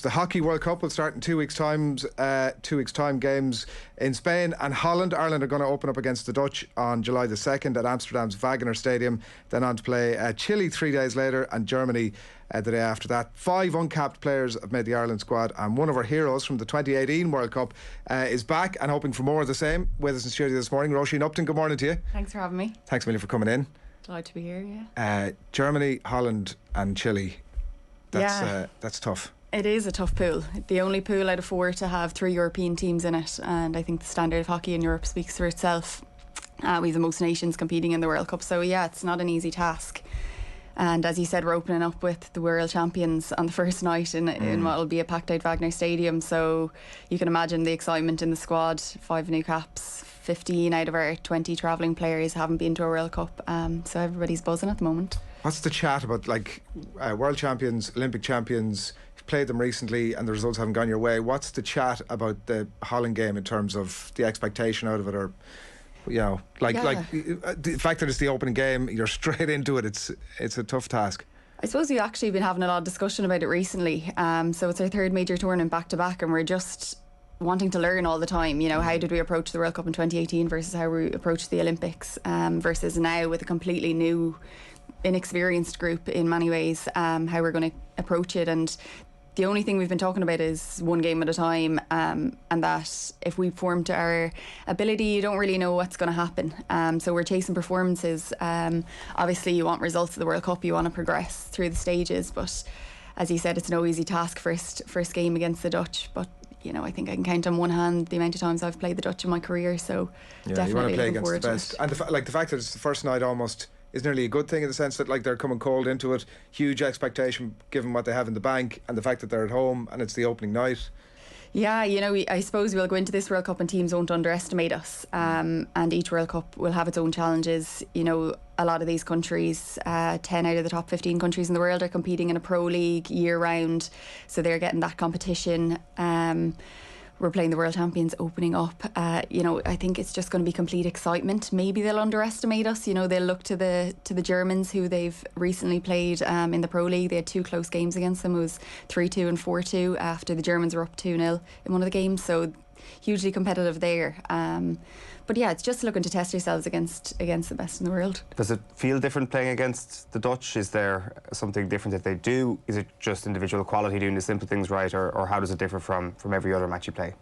The Hockey World Cup will start in 2 weeks' time. 2 weeks' time, games in Spain and Holland. Ireland are going to open up against the Dutch on July the 2nd at Amsterdam's Wagener Stadium. Then on to play Chile 3 days later and Germany the day after that. 5 uncapped players have made the Ireland squad, and one of our heroes from the 2018 World Cup is back and hoping for more of the same. With us in studio this morning, Roisin Upton. Good morning to you. Thanks for having me. Thanks a million for coming in. Delighted to be here. Germany, Holland and Chile. That's tough. It is a tough pool. The only pool out of 4 to have 3 European teams in it, and I think the standard of hockey in Europe speaks for itself. We have the most nations competing in the World Cup, so it's not an easy task. And as you said, we're opening up with the world champions on the first night in what will be a packed out Wagener Stadium, so you can imagine the excitement in the squad. 5 new caps, 15 out of our 20 travelling players haven't been to a World Cup, so everybody's buzzing at the moment. What's the chat about, world champions, Olympic champions? You've played them recently and the results haven't gone your way. What's the chat about the Holland game in terms of the expectation out of it, or the fact that it's the opening game, you're straight into it, it's a tough task. I suppose we've actually been having a lot of discussion about it recently. So it's our 3rd major tournament back to back, and we're just wanting to learn all the time. How did we approach the World Cup in 2018 versus how we approached the Olympics, versus now with a completely new, inexperienced group in many ways, how we're going to approach it. And the only thing we've been talking about is one game at a time, and that if we perform to our ability, you don't really know what's going to happen. So we're chasing performances. Obviously you want results at the World Cup, you want to progress through the stages, but as you said, it's no easy task first game against the Dutch. But I think I can count on one hand the amount of times I've played the Dutch in my career, so definitely you want to play looking against the best. And the fact that it's the first night almost is nearly a good thing, in the sense that they're coming cold into it. Huge expectation given what they have in the bank, and the fact that they're at home and it's the opening night. Yeah, I suppose we'll go into this World Cup and teams won't underestimate us, and each World Cup will have its own challenges. A lot of these countries, 10 out of the top 15 countries in the world are competing in a pro league year round, so they're getting that competition. We're playing the world champions opening up. I think it's just going to be complete excitement. Maybe they'll underestimate us. They'll look to the Germans, who they've recently played in the Pro League. They had 2 close games against them. It was 3-2 and 4-2 after the Germans were up 2-0 in one of the games. So hugely competitive there. But it's just looking to test yourselves against the best in the world. Does it feel different playing against the Dutch? Is there something different that they do? Is it just individual quality doing the simple things right, or how does it differ from every other match you play?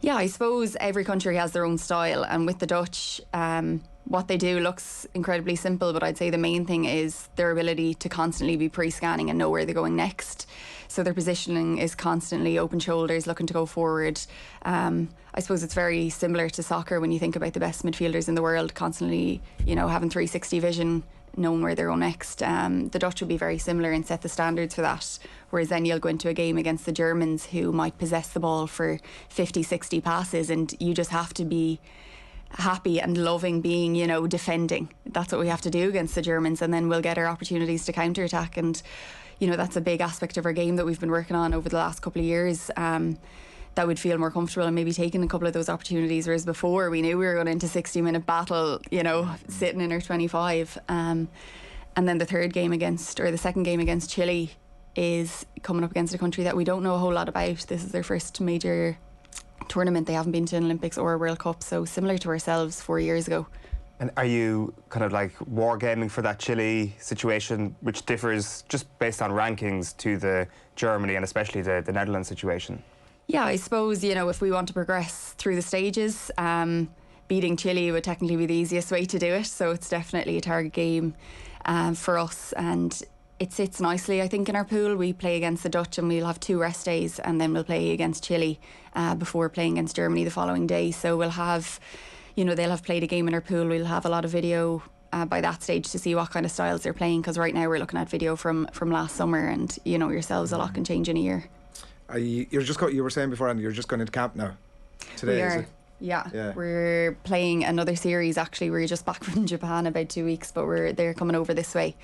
Yeah, I suppose every country has their own style, and with the Dutch, what they do looks incredibly simple, but I'd say the main thing is their ability to constantly be pre-scanning and know where they're going next. So their positioning is constantly open shoulders, looking to go forward. I suppose it's very similar to soccer when you think about the best midfielders in the world, constantly, having 360 vision, knowing where they're going next. The Dutch will be very similar and set the standards for that, whereas then you'll go into a game against the Germans, who might possess the ball for 50, 60 passes, and you just have to be happy and loving being, defending. That's what we have to do against the Germans, and then we'll get our opportunities to counter-attack. And that's a big aspect of our game that we've been working on over the last couple of years, that would feel more comfortable and maybe taking a couple of those opportunities, whereas before we knew we were going into 60-minute battle, sitting in our 25. And then the second game against Chile is coming up against a country that we don't know a whole lot about. This is their first major tournament. They haven't been to an Olympics or a World Cup, so similar to ourselves 4 years ago. And are you kind of wargaming for that Chile situation, which differs just based on rankings to the Germany and especially the Netherlands situation? Yeah, I suppose, if we want to progress through the stages, beating Chile would technically be the easiest way to do it. So it's definitely a target game for us, and it sits nicely, I think, in our pool. We play against the Dutch and we'll have 2 rest days, and then we'll play against Chile before playing against Germany the following day. So we'll have, they'll have played a game in our pool. We'll have a lot of video by that stage to see what kind of styles they're playing, because right now we're looking at video from last summer, and yourselves, a lot can change in a year. You were saying before, and you're just going into camp now today. We are. Is it? Yeah, we're playing another series. Actually, we're just back from Japan about 2 weeks, but they're coming over this way.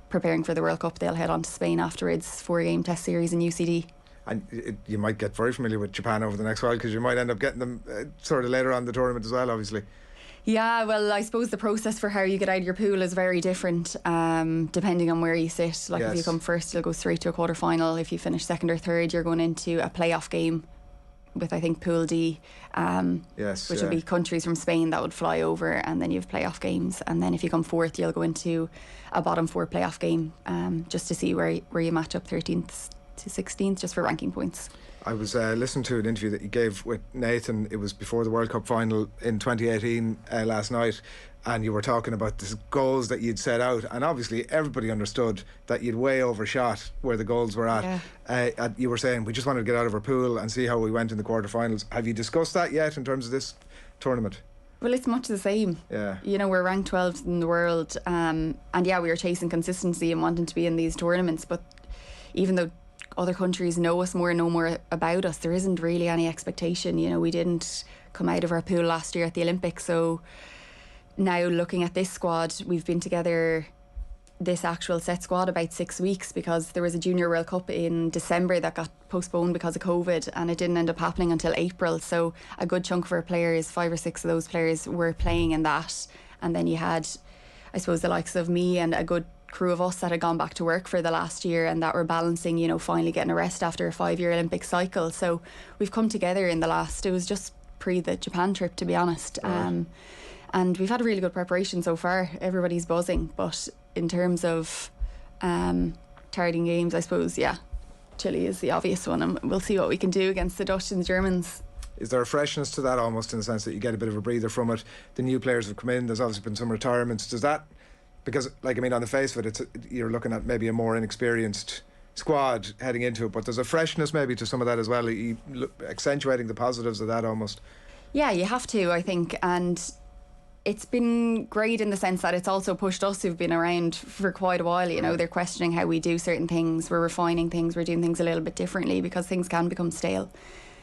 Preparing for the World Cup. They'll head on to Spain afterwards, 4-game test series in UCD. And you might get very familiar with Japan over the next while, because you might end up getting them sort of later on in the tournament as well, obviously. Yeah, well, I suppose the process for how you get out of your pool is very different depending on where you sit. Like if you come first, you'll go straight to a quarter final. If you finish second or third, you're going into a playoff game with, I think, Pool D, which will be countries from Spain that would fly over, and then you have playoff games. And then if you come fourth, you'll go into a bottom 4 playoff game just to see where you match up 13th to 16th, just for ranking points. I was listening to an interview that you gave with Nathan. It was before the World Cup final in 2018 last night, and you were talking about the goals that you'd set out, and obviously everybody understood that you'd way overshot where the goals were at. You were saying we just wanted to get out of our pool and see how we went in the quarterfinals. Have you discussed that yet in terms of this tournament? Well, it's much the same. Yeah. You know, we're ranked 12th in the world, and yeah, we were chasing consistency and wanting to be in these tournaments, but even though other countries know more about us, there isn't really any expectation. You know, we didn't come out of our pool last year at the Olympics, so now looking at this squad, we've been together, this actual set squad, about 6 weeks, because there was a Junior World Cup in December that got postponed because of COVID, and it didn't end up happening until April. So a good chunk of our players, 5 or 6 of those players, were playing in that. And then you had, I suppose, the likes of me and a good crew of us that had gone back to work for the last year and that were balancing, you know, finally getting a rest after a 5-year Olympic cycle. So we've come together in the last, it was just pre the Japan trip, to be honest. And we've had a really good preparation so far. Everybody's buzzing, but in terms of targeting games, I suppose, yeah, Chile is the obvious one, and we'll see what we can do against the Dutch and the Germans. Is there a freshness to that, almost in the sense that you get a bit of a breather from it? The new players have come in, there's obviously been some retirements. Does that, because, like, I mean, on the face of it, you're looking at maybe a more inexperienced squad heading into it, but there's a freshness maybe to some of that as well, accentuating the positives of that almost. Yeah, you have to, I think, and it's been great in the sense that it's also pushed us who've been around for quite a while. You know, they're questioning how we do certain things, we're refining things, we're doing things a little bit differently, because things can become stale.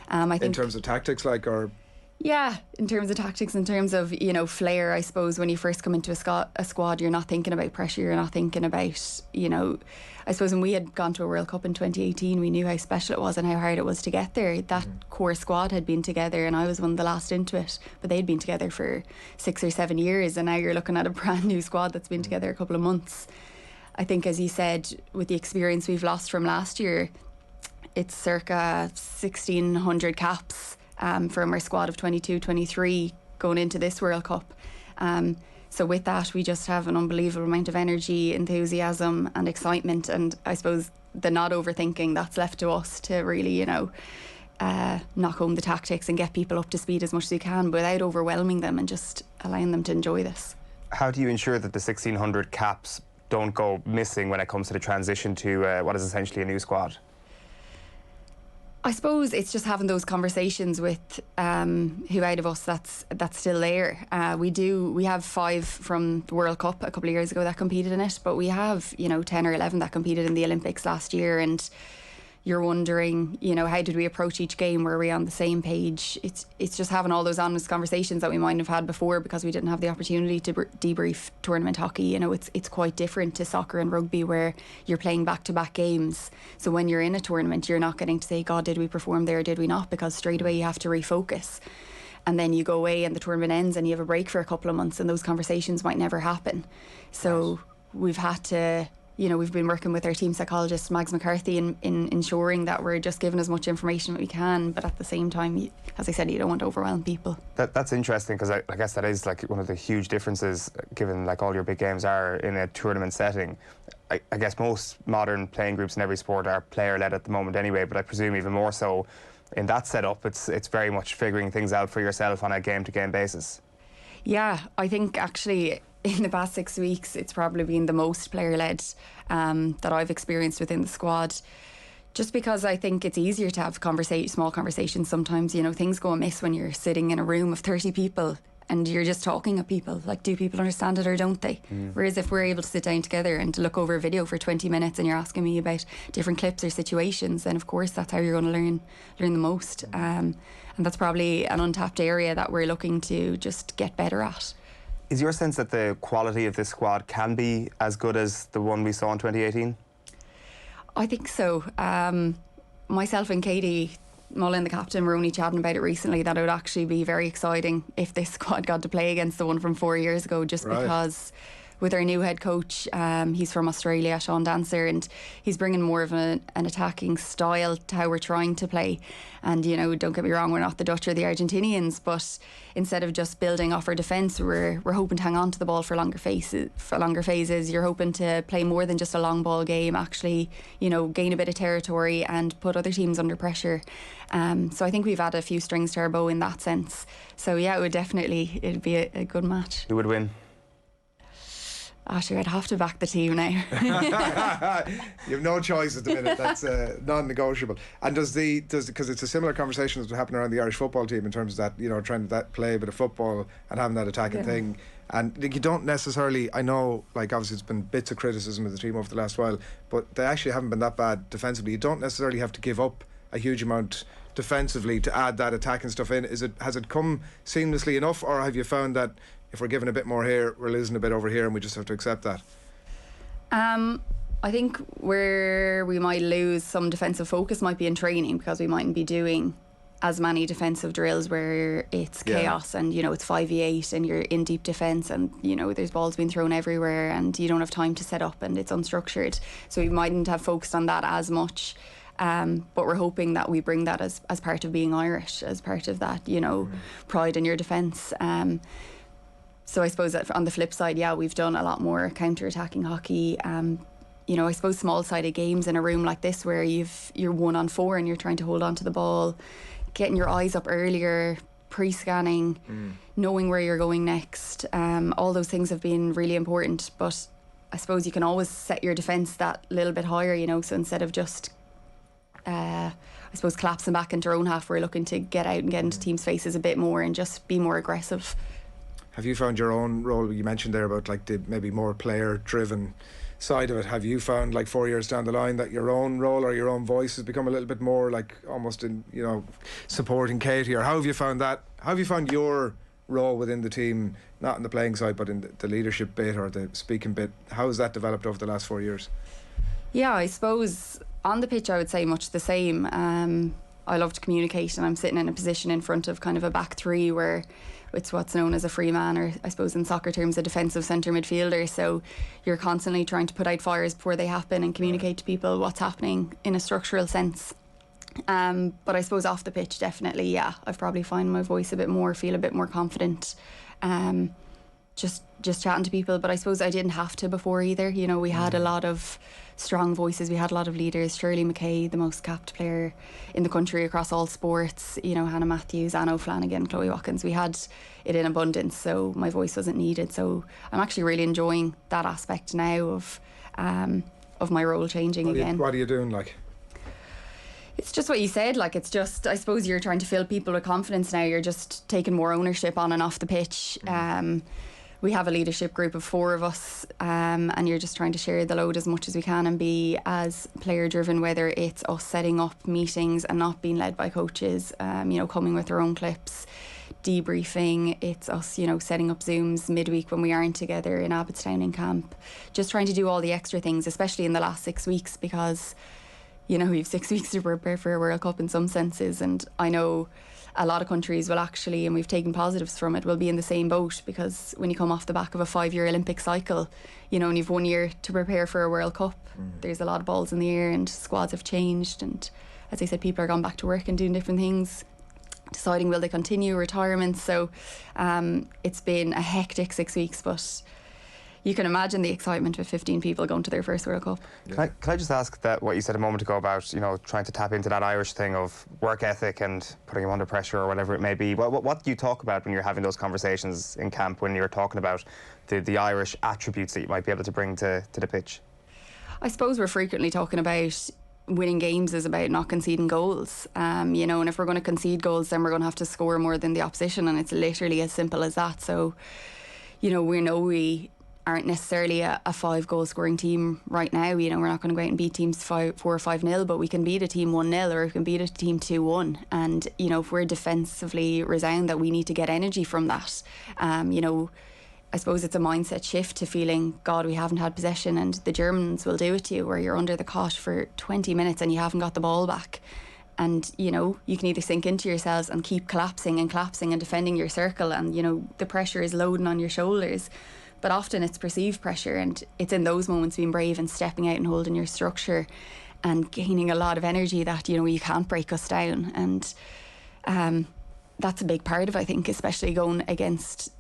I think in terms of tactics, like, or yeah, in terms of tactics, in terms of, you know, flair, I suppose when you first come into a squad, you're not thinking about pressure, you're not thinking about, you know, I suppose when we had gone to a World Cup in 2018, we knew how special it was and how hard it was to get there. That core squad had been together, and I was one of the last into it, but they'd been together for 6 or 7 years, and now you're looking at a brand new squad that's been together a couple of months. I think, as you said, with the experience we've lost from last year, it's circa 1,600 caps from our squad of 22, 23 going into this World Cup. So with that, we just have an unbelievable amount of energy, enthusiasm and excitement, and I suppose the not overthinking, that's left to us to really, you know, knock home the tactics and get people up to speed as much as you can without overwhelming them, and just allowing them to enjoy this. How do you ensure that the 1,600 caps don't go missing when it comes to the transition to what is essentially a new squad? I suppose it's just having those conversations with who out of us that's still there. We have 5 from the World Cup a couple of years ago that competed in it, but we have, you know, 10 or 11 that competed in the Olympics last year, and you're wondering, you know, how did we approach each game? Were we on the same page? It's just having all those honest conversations that we might have had before, because we didn't have the opportunity to debrief tournament hockey. You know, it's quite different to soccer and rugby, where you're playing back-to-back games. So when you're in a tournament, you're not getting to say, God, did we perform there or did we not? Because straight away you have to refocus. And then you go away and the tournament ends and you have a break for a couple of months, and those conversations might never happen. So we've had to, you know, we've been working with our team psychologist, Mags McCarthy, in ensuring that we're just giving as much information that we can, but at the same time, as I said, you don't want to overwhelm people. That's interesting, because I guess that is like one of the huge differences, given like all your big games are in a tournament setting. I guess most modern playing groups in every sport are player-led at the moment anyway, but I presume even more so in that setup, it's very much figuring things out for yourself on a game-to-game basis. Yeah, I think actually in the past 6 weeks, it's probably been the most player-led that I've experienced within the squad. Just because I think it's easier to have small conversations sometimes. You know, things go amiss when you're sitting in a room of 30 people and you're just talking at people. Like, do people understand it or don't they? Whereas if we're able to sit down together and to look over a video for 20 minutes and you're asking me about different clips or situations, then of course that's how you're going to learn the most. And that's probably an untapped area that we're looking to just get better at. Is your sense that the quality of this squad can be as good as the one we saw in 2018? I think so. Myself and Katie Mullen, the captain, were only chatting about it recently, that it would actually be very exciting if this squad got to play against the one from 4 years ago, just because with our new head coach, he's from Australia, Sean Dancer, and he's bringing more of an attacking style to how we're trying to play. And, you know, don't get me wrong, we're not the Dutch or the Argentinians, but instead of just building off our defence, we're hoping to hang on to the ball for longer phases. You're hoping to play more than just a long ball game, actually, you know, gain a bit of territory and put other teams under pressure. So I think we've had a few strings to our bow in that sense. So yeah, it'd be a good match. Who would win? Sure, I'd have to back the team now. You have no choice at the minute. That's non-negotiable. And because it's a similar conversation that's been happening around the Irish football team in terms of that, you know, trying to play a bit of football and having that attacking thing. And you don't necessarily, I know, like obviously it's been bits of criticism of the team over the last while, but they actually haven't been that bad defensively. You don't necessarily have to give up a huge amount defensively to add that attacking stuff in. Has it come seamlessly enough, or have you found that if we're giving a bit more here, we're losing a bit over here, and we just have to accept that? I think where we might lose some defensive focus might be in training, because we mightn't be doing as many defensive drills where it's chaos and, you know, it's 5v8 and you're in deep defence and, you know, there's balls being thrown everywhere and you don't have time to set up and it's unstructured. So we mightn't have focused on that as much. But we're hoping that we bring that as part of being Irish, as part of that, you know, pride in your defence. So I suppose that on the flip side, we've done a lot more counter-attacking hockey. You know, I suppose small-sided games in a room like this where you're 1-on-4 and you're trying to hold on to the ball, getting your eyes up earlier, pre-scanning, knowing where you're going next. All those things have been really important. But I suppose you can always set your defence that little bit higher, you know, so instead of just I suppose collapsing back into our own half, we're looking to get out and get into teams' faces a bit more and just be more aggressive. Have you found your own role? You mentioned there about like the maybe more player-driven side of it. Have you found, like 4 years down the line, that your own role or your own voice has become a little bit more like almost in, you know, supporting Katie? Or how have you found that? How have you found your role within the team, not in the playing side but in the leadership bit or the speaking bit? How has that developed over the last 4 years? Yeah, I suppose on the pitch I would say much the same. I love to communicate, and I'm sitting in a position in front of kind of a back three where it's what's known as a free man, or I suppose in soccer terms a defensive centre midfielder. So you're constantly trying to put out fires before they happen and communicate to people what's happening in a structural sense. But I suppose off the pitch, definitely, I've probably found my voice a bit more, feel a bit more confident. Just chatting to people, but I suppose I didn't have to before either. You know, we had a lot of strong voices, we had a lot of leaders. Shirley McKay, the most capped player in the country across all sports, you know, Hannah Matthews, Anne O'Flanagan, Chloe Watkins. We had it in abundance, so my voice wasn't needed. So I'm actually really enjoying that aspect now of my role changing again. What are you doing, like? It's just what you said, like it's just, I suppose you're trying to fill people with confidence now. You're just taking more ownership on and off the pitch. We have a leadership group of 4 of us, and you're just trying to share the load as much as we can and be as player driven, whether it's us setting up meetings and not being led by coaches, you know, coming with our own clips, debriefing. It's us, you know, setting up Zooms midweek when we aren't together in Abbottstown in camp, just trying to do all the extra things, especially in the last 6 weeks, because, you know, we have 6 weeks to prepare for a World Cup in some senses, and I know a lot of countries will actually, and we've taken positives from it, will be in the same boat, because when you come off the back of a 5-year Olympic cycle, you know, and you've 1 year to prepare for a World Cup, there's a lot of balls in the air and squads have changed, and as I said, people are gone back to work and doing different things, deciding will they continue retirement. So it's been a hectic 6 weeks, but you can imagine the excitement with 15 people going to their first World Cup. Can I just ask that what you said a moment ago about, you know, trying to tap into that Irish thing of work ethic and putting them under pressure or whatever it may be. What do you talk about when you're having those conversations in camp, when you're talking about the Irish attributes that you might be able to bring to the pitch? I suppose we're frequently talking about winning games is about not conceding goals. You know, and if we're going to concede goals, then we're going to have to score more than the opposition, and it's literally as simple as that. So, you know we aren't necessarily a 5-goal scoring team right now. You know, we're not going to go out and beat teams 4 or 5-0, but we can beat a team 1-0 or we can beat a team 2-1. And, you know, if we're defensively resound, that we need to get energy from that. You know, I suppose it's a mindset shift to feeling, God, we haven't had possession, and the Germans will do it to you, where you're under the cot for 20 minutes and you haven't got the ball back. And, you know, you can either sink into yourselves and keep collapsing and collapsing and defending your circle, and, you know, the pressure is loading on your shoulders. But often it's perceived pressure, and it's in those moments being brave and stepping out and holding your structure and gaining a lot of energy that, you know, you can't break us down. And that's a big part of, I think, especially going against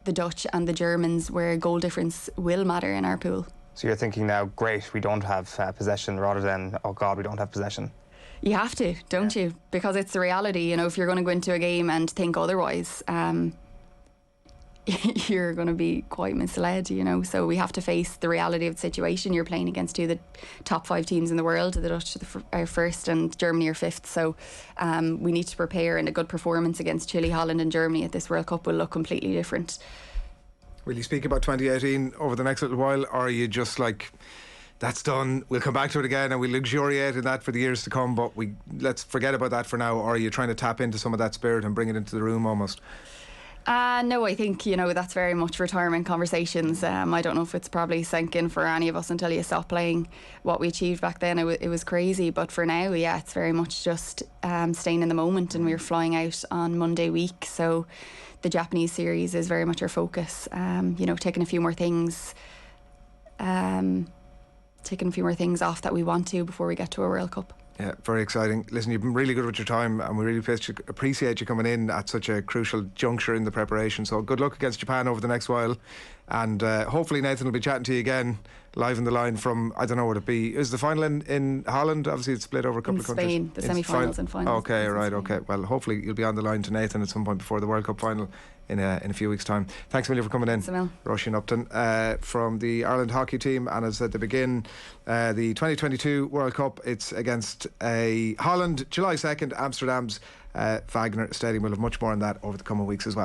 the Dutch and the Germans, where goal difference will matter in our pool. So you're thinking now, great, we don't have possession, rather than, oh God, we don't have possession. You have to, don't you? Because it's the reality. You know, if you're going to go into a game and think otherwise, you're going to be quite misled, you know. So we have to face the reality of the situation. You're playing against two of the top 5 teams in the world. The Dutch are first and Germany are 5th. So we need to prepare, and a good performance against Chile, Holland and Germany at this World Cup will look completely different. Will you speak about 2018 over the next little while, or are you just like, that's done, we'll come back to it again and we'll luxuriate in that for the years to come, but let's forget about that for now? Or are you trying to tap into some of that spirit and bring it into the room almost? No, I think, you know, that's very much retirement conversations. I don't know if it's probably sank in for any of us until you stop playing. What we achieved back then, it was crazy. But for now, yeah, it's very much just staying in the moment, and we're flying out on Monday week. So the Japanese series is very much our focus. You know, taking a few more things off that we want to before we get to a World Cup. Yeah, very exciting. Listen, you've been really good with your time, and we really appreciate you coming in at such a crucial juncture in the preparation. So good luck against Japan over the next while, and hopefully Nathan will be chatting to you again live in the line from, I don't know, would it be, is the final in Holland? Obviously it's split over a couple of countries. Spain, the semi-finals and finals. Okay, right, okay. Well, hopefully you'll be on the line to Nathan at some point before the World Cup final in a few weeks' time. Thanks a million for coming in. Roisin Upton from the Ireland hockey team, and as I said, they begin the 2022 World Cup. It's against Holland, July 2nd, Amsterdam's Wagner Stadium. We'll have much more on that over the coming weeks as well.